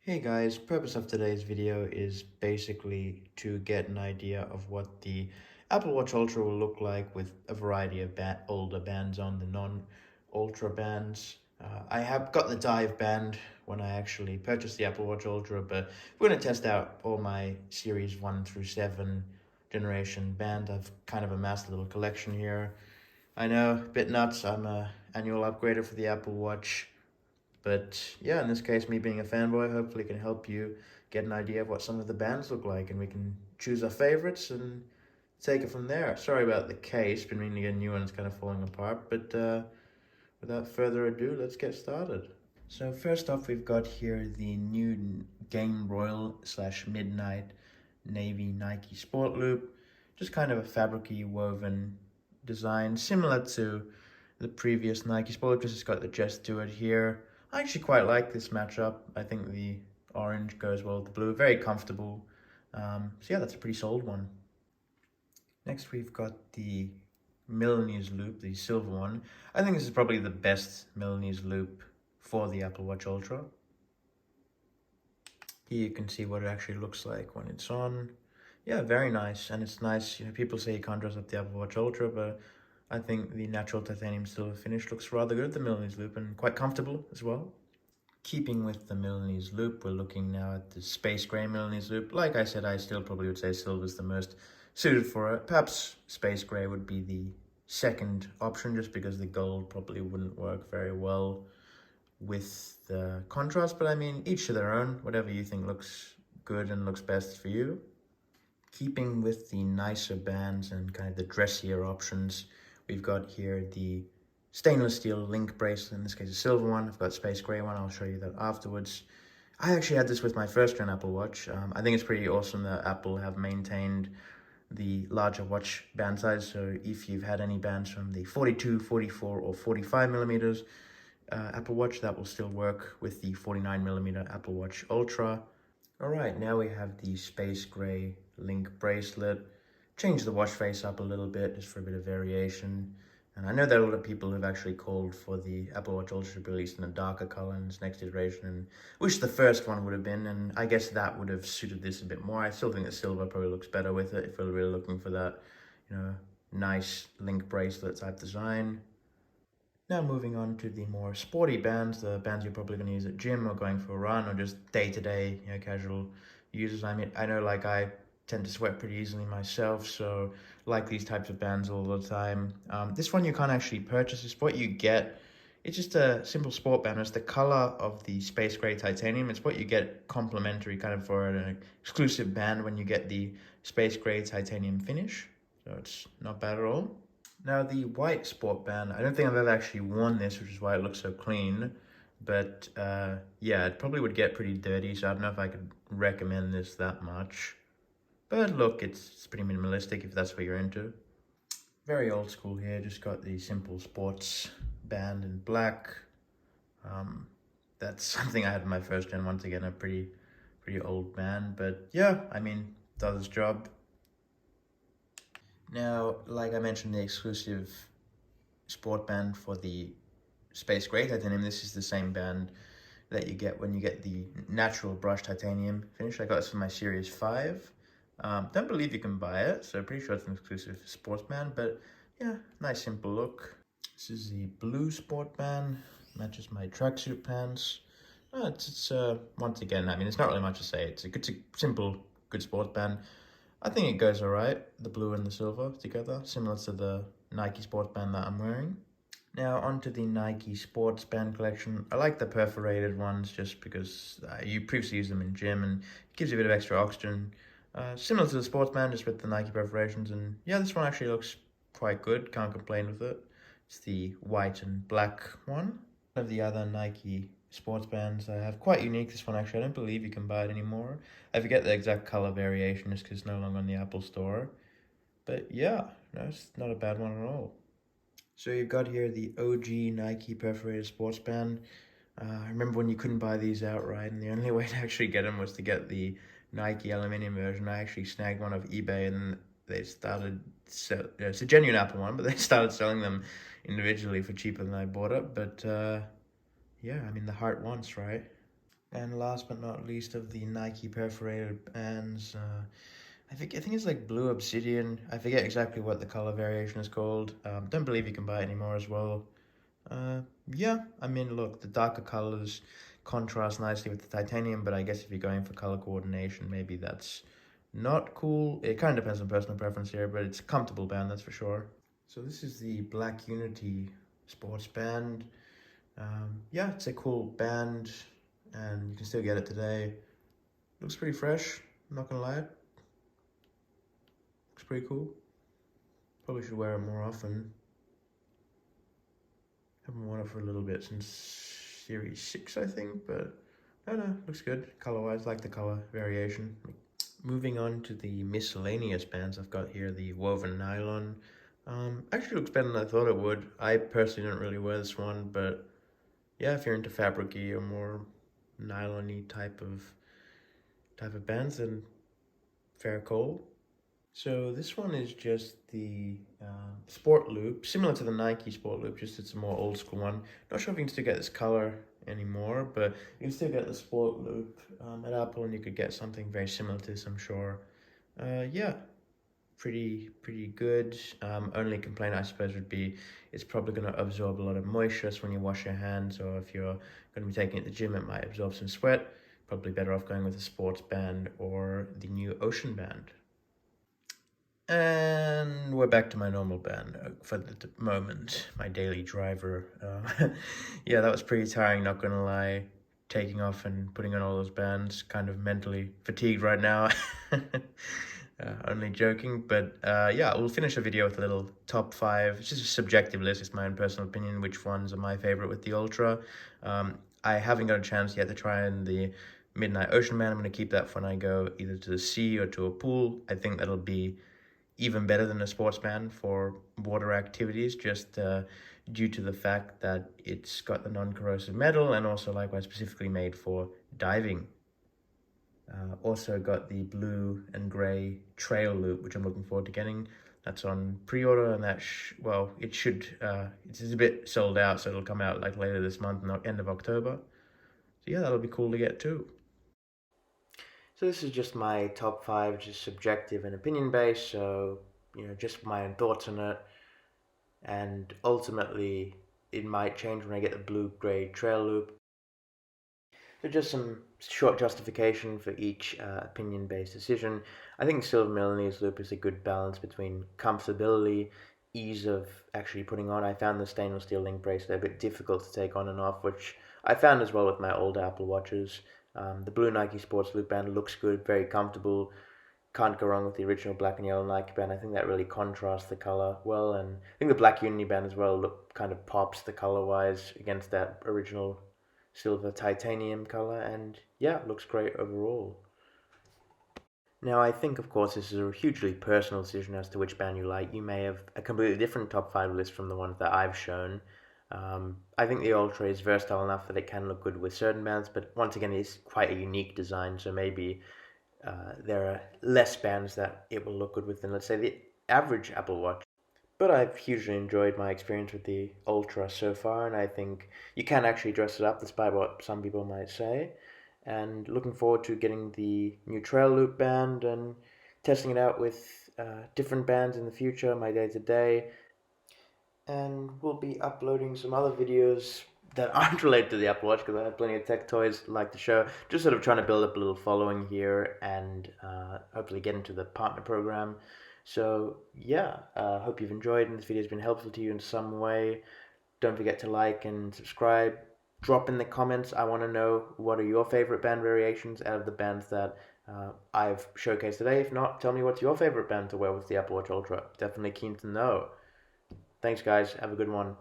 Hey guys, purpose of today's video is basically to get an idea of what the Apple Watch Ultra will look like with a variety of older bands on, the non-Ultra bands. I have got the Dive band when I actually purchased the Apple Watch Ultra, but we're going to test out all my Series 1 through 7 generation band. I've kind of amassed a little collection here. I know, a bit nuts, I'm a annual upgrader for the Apple Watch. But yeah, in this case, me being a fanboy, hopefully can help you get an idea of what some of the bands look like, and we can choose our favorites and take it from there. Sorry about the case, been meaning to get a new one, it's kind of falling apart, but without further ado, let's get started. So first off, we've got here the new Game Royal / Midnight Navy Nike Sport Loop. Just kind of a fabricy woven design, similar to the previous Nike Sport Loop, just it's got the Just Do It here. I actually quite like this matchup. I think the orange goes well with the blue. Very comfortable. So yeah, that's a pretty solid one. Next, we've got the Milanese loop, the silver one. I think this is probably the best Milanese loop for the Apple Watch Ultra. Here you can see what it actually looks like when it's on. Yeah, very nice. And it's nice, people say you can't dress up the Apple Watch Ultra, but I think the natural titanium silver finish looks rather good, the Milanese loop, and quite comfortable as well. Keeping with the Milanese loop, we're looking now at the space gray Milanese loop. Like I said, I still probably would say silver is the most suited for it. Perhaps space gray would be the second option, just because the gold probably wouldn't work very well with the contrast. But I mean, each to their own, whatever you think looks good and looks best for you. Keeping with the nicer bands and kind of the dressier options, we've got here the stainless steel link bracelet, in this case a silver one. I've got space gray one, I'll show you that afterwards. I actually had this with my first gen Apple Watch. I think it's pretty awesome that Apple have maintained the larger watch band size. So if you've had any bands from the 42, 44, or 45 millimeters Apple Watch, that will still work with the 49 millimeter Apple Watch Ultra. All right, now we have the space gray link bracelet. Change the watch face up a little bit just for a bit of variation. And I know that a lot of people have actually called for the Apple Watch Ultra to be released in a darker color in its next iteration, and wish the first one would have been, and I guess that would have suited this a bit more. I still think that silver probably looks better with it if we're really looking for that, nice link bracelet type design. Now moving on to the more sporty bands, the bands you're probably going to use at gym or going for a run or just day-to-day, casual users. I mean, I know like I tend to sweat pretty easily myself, so like these types of bands all the time. This one you can't actually purchase. It's what you get. It's just a simple sport band. It's the color of the space gray titanium. It's what you get complimentary kind of for an exclusive band when you get the space gray titanium finish. So it's not bad at all. Now the white sport band, I don't think I've ever actually worn this, which is why it looks so clean. But yeah, it probably would get pretty dirty, so I don't know if I could recommend this that much. But look, it's pretty minimalistic if that's what you're into. Very old school here, just got the simple sports band in black. That's something I had in my first gen, once again, a pretty old band. But yeah, I mean, does its job. Now, like I mentioned, the exclusive sport band for the space gray titanium, this is the same band that you get when you get the natural brushed titanium finish. I got this for my Series 5. Don't believe you can buy it, so pretty sure it's an exclusive sports band, but yeah, nice simple look. This is the blue sport band, matches my tracksuit pants. It's once again, I mean, it's not really much to say. It's a simple, good sports band. I think it goes alright, the blue and the silver together, similar to the Nike sports band that I'm wearing. Now onto the Nike sports band collection. I like the perforated ones just because you previously used them in gym and it gives you a bit of extra oxygen. Similar to the sports band, just with the Nike perforations, and yeah, this one actually looks quite good, can't complain with it. It's the white and black one. One of the other Nike sports bands I have, quite unique, this one actually, I don't believe you can buy it anymore. I forget the exact color variation just because it's no longer on the Apple Store. But yeah, no, it's not a bad one at all. So you've got here the OG Nike perforated sports band. I remember when you couldn't buy these outright, and the only way to actually get them was to get the Nike aluminum version. I actually snagged one off eBay, and they started it's a genuine Apple one, but they started selling them individually for cheaper than I bought it. But yeah, I mean, the heart wants, right? And last but not least of the Nike perforated bands, I think it's like blue obsidian. I forget exactly what the color variation is called. Don't believe you can buy it anymore as well. Uh, yeah, I mean, look, the darker colors contrast nicely with the titanium, but I guess if you're going for color coordination, maybe that's not cool. It kind of depends on personal preference here, but it's a comfortable band, that's for sure. So this is the Black Unity sports band. Yeah, it's a cool band, and you can still get it today. Looks pretty fresh, I'm not gonna lie. Looks pretty cool. Probably should wear it more often. Haven't worn it for a little bit since Series 6, I think, but I don't know, looks good. Color-wise, like the color variation. Moving on to the miscellaneous bands I've got here, the woven nylon. Actually looks better than I thought it would. I personally don't really wear this one, but yeah, if you're into fabric-y or more nylon-y type of bands, then fair call. So this one is just the Sport Loop, similar to the Nike Sport Loop, just it's a more old school one. Not sure if you can still get this color anymore, but you can still get the Sport Loop at Apple, and you could get something very similar to this, I'm sure. Yeah, pretty good. Only complaint I suppose would be it's probably going to absorb a lot of moisture when you wash your hands, or if you're going to be taking it to the gym, it might absorb some sweat. Probably better off going with a sports band or the new Ocean Band. And we're back to my normal band for the moment, my daily driver. Yeah, that was pretty tiring, not gonna lie. Taking off and putting on all those bands, kind of mentally fatigued right now. Only joking, but yeah, we'll finish the video with a little top 5. It's just a subjective list, it's my own personal opinion, which ones are my favorite with the Ultra. I haven't got a chance yet to try in the Midnight Ocean Band. I'm going to keep that for when I go either to the sea or to a pool. I think that'll be even better than a sports band for water activities, just due to the fact that it's got the non-corrosive metal and also likewise specifically made for diving. Also got the blue and grey trail loop, which I'm looking forward to getting. That's on pre-order, and well, it should, it's a bit sold out, so it'll come out like later this month, end of October. So yeah, that'll be cool to get too. So this is just my top 5, just subjective and opinion based, so just my own thoughts on it. And ultimately, it might change when I get the blue-gray trail loop. So just some short justification for each opinion-based decision. I think Silver Milanese loop is a good balance between comfortability, ease of actually putting on. I found the stainless steel link bracelet a bit difficult to take on and off, which I found as well with my old Apple Watches. The blue Nike Sports Loop Band looks good, very comfortable. Can't go wrong with the original black and yellow Nike band. I think that really contrasts the color well, and I think the Black Unity band as well kind of pops the color wise against that original silver titanium color, and yeah, looks great overall. Now, I think, of course, this is a hugely personal decision as to which band you like. You may have a completely different top 5 list from the ones that I've shown. I think the Ultra is versatile enough that it can look good with certain bands, but once again, it's quite a unique design, so maybe there are less bands that it will look good with than, let's say, the average Apple Watch. But I've hugely enjoyed my experience with the Ultra so far, and I think you can actually dress it up despite what some people might say. And looking forward to getting the new Trail Loop band and testing it out with different bands in the future, my day to day. And we'll be uploading some other videos that aren't related to the Apple Watch because I have plenty of tech toys like to show. Just sort of trying to build up a little following here and hopefully get into the partner program. So yeah, hope you've enjoyed and this video has been helpful to you in some way. Don't forget to like and subscribe. Drop in the comments. I want to know what are your favorite band variations out of the bands that I've showcased today. If not, tell me what's your favorite band to wear with the Apple Watch Ultra. Definitely keen to know. Thanks, guys. Have a good one.